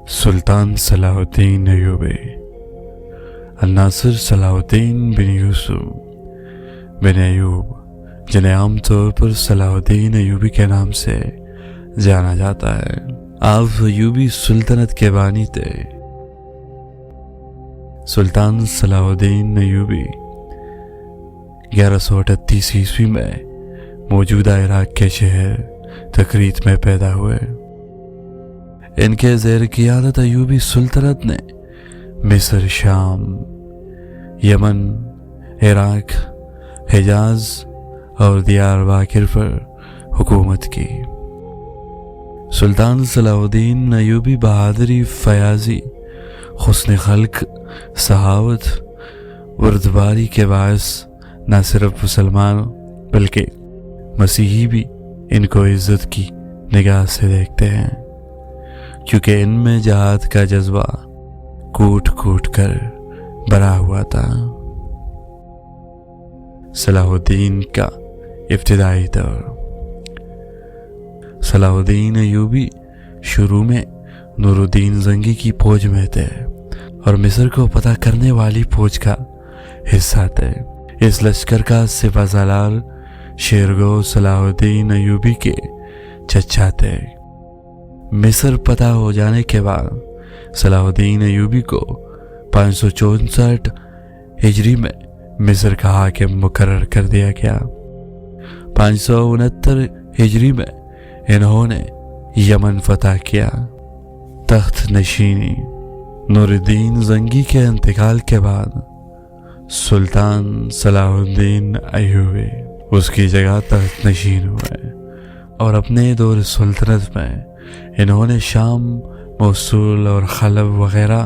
سلطان صلاح الدین ایوبی الناصر صلاح الدین بن یوسف بن ایوب، جنہیں عام طور پر صلاح الدین ایوبی کے نام سے جانا جاتا ہے۔ آپ ایوبی سلطنت کے بانی تھے۔ سلطان صلاح الدین ایوبی 1138 عیسوی میں موجودہ عراق کے شہر تکریت میں پیدا ہوئے۔ ان کے زیر قیادت ایوبی سلطنت نے مصر، شام، یمن، عراق، حجاز اور دیار باکر پر حکومت کی۔ سلطان صلاح الدین ایوبی بہادری، فیاضی، حسن خلق، سخاوت، بردباری کے باعث نہ صرف مسلمان بلکہ مسیحی بھی ان کو عزت کی نگاہ سے دیکھتے ہیں، کیونکہ ان میں جہاد کا جذبہ کوٹ کوٹ کر بھرا ہوا تھا۔ صلاح الدین کا ابتدائی دور۔ صلاح الدین ایوبی شروع میں نور الدین زنگی کی فوج میں تھے اور مصر کو فتح کرنے والی فوج کا حصہ تھے۔ اس لشکر کا سپہ سالار شیرگو صلاح الدین ایوبی کے چچا تھے۔ مصر فتح ہو جانے کے بعد صلاح الدین ایوبی کو 564 ہجری میں مصر کا حاکم مقرر کر دیا گیا۔ 569 ہجری میں انہوں نے یمن فتح کیا۔ تخت نشینی۔ نور الدین زنگی کے انتقال کے بعد سلطان صلاح الدین ایوبی اس کی جگہ تخت نشین ہوئے اور اپنے دور سلطنت میں انہوں نے شام، موصول اور خلب وغیرہ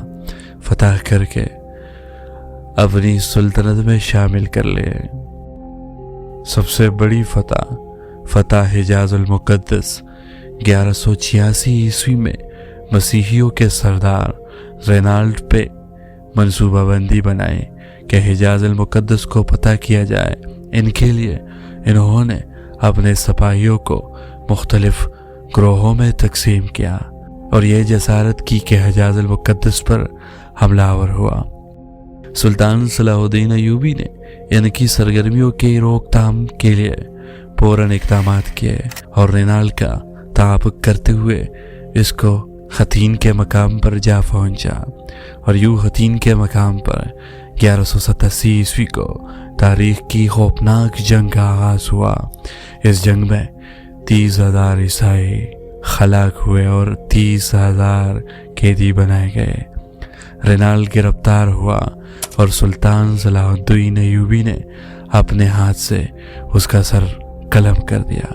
فتح کر کے اپنی سلطنت میں شامل کر لیے۔ سب سے بڑی فتح حجاز المقدس 1186 عیسوی میں مسیحیوں کے سردار رینالڈ پہ منصوبہ بندی بنائی کہ حجاز المقدس کو فتح کیا جائے۔ ان کے لیے انہوں نے اپنے سپاہیوں کو مختلف گروہوں میں تقسیم کیا اور یہ جسارت کی کہ حجاز المقدس پر حملہ آور ہوا۔ سلطان صلاح الدین ایوبی نے ان کی سرگرمیوں کی روک تھام کے لیے فوراً اقدامات کیے اور رینالڈ کا تعاقب کرتے ہوئے اس کو حطین کے مقام پر جا پہنچا اور یوں حطین کے مقام پر 1187 عیسوی کو تاریخ کی خوفناک جنگ کا آغاز ہوا۔ اس جنگ میں 30,000 عیسائی ہلاک ہوئے اور 30,000 قیدی بنائے گئے۔ رینالڈ گرفتار ہوا اور سلطان صلاح الدین ایوبی نے اپنے ہاتھ سے اس کا سر قلم کر دیا۔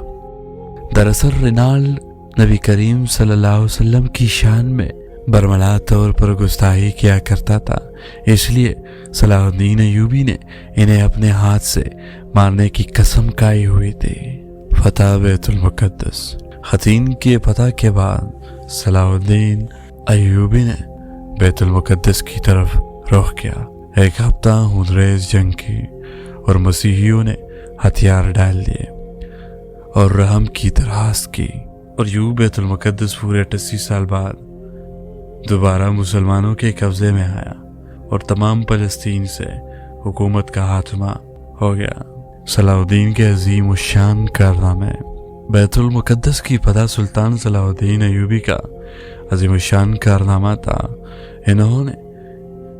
دراصل رینالڈ نبی کریم صلی اللہ علیہ وسلم کی شان میں برملا طور پر گستاخی کیا کرتا تھا، اس لیے صلاح الدین ایوبی نے انہیں اپنے ہاتھ سے مارنے کی قسم کھائی ہوئی تھی۔ فتح بیت المقدس۔ حطین کی فتح کے بعد صلاح الدین ایوبی نے بیت المقدس کی طرف رخ کیا۔ ایک ہفتہ خونریز جنگ کی اور مسیحیوں نے ہتھیار ڈال دیے اور رحم کی درخواست کی، اور یوں بیت المقدس پورے 88 سال بعد دوبارہ مسلمانوں کے قبضے میں آیا اور تمام فلسطین سے حکومت کا خاتمہ ہو گیا۔ صلاح الدین کے عظیم الشان کارنامے۔ بیت المقدس کی فتح سلطان صلاح الدین ایوبی کا عظیم الشان کارنامہ تھا۔ انہوں نے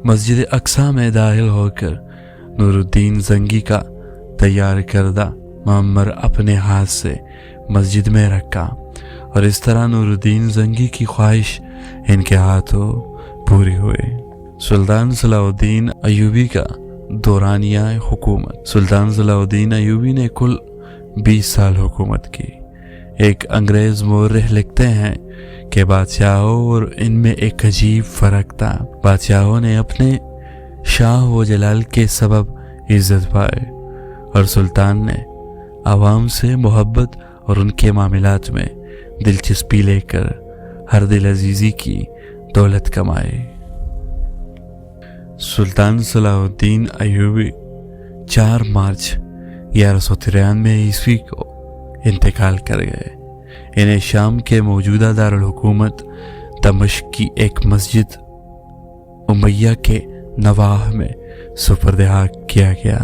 مسجد اقصی میں داخل ہو کر نور الدین زنگی کا تیار کردہ معمر اپنے ہاتھ سے مسجد میں رکھا اور اس طرح نور الدین زنگی کی خواہش ان کے ہاتھوں پوری ہوئی۔ سلطان صلاح الدین ایوبی کا دورانیہ حکومت۔ سلطان صلاح الدین ایوبی نے کل 20 سال حکومت کی۔ ایک انگریز مورخ لکھتے ہیں کہ بادشاہوں اور ان میں ایک عجیب فرق تھا۔ بادشاہوں نے اپنے شاہ و جلال کے سبب عزت پائے اور سلطان نے عوام سے محبت اور ان کے معاملات میں دلچسپی لے کر ہر دل عزیزی کی دولت کمائی۔ سلطان صلاح الدین ایوبی 4 مارچ 1193 عیسوی کو انتقال کر گئے۔ انہیں شام کے موجودہ دارالحکومت دمشق کی ایک مسجد امیہ کے نواح میں سپرد حق کیا گیا۔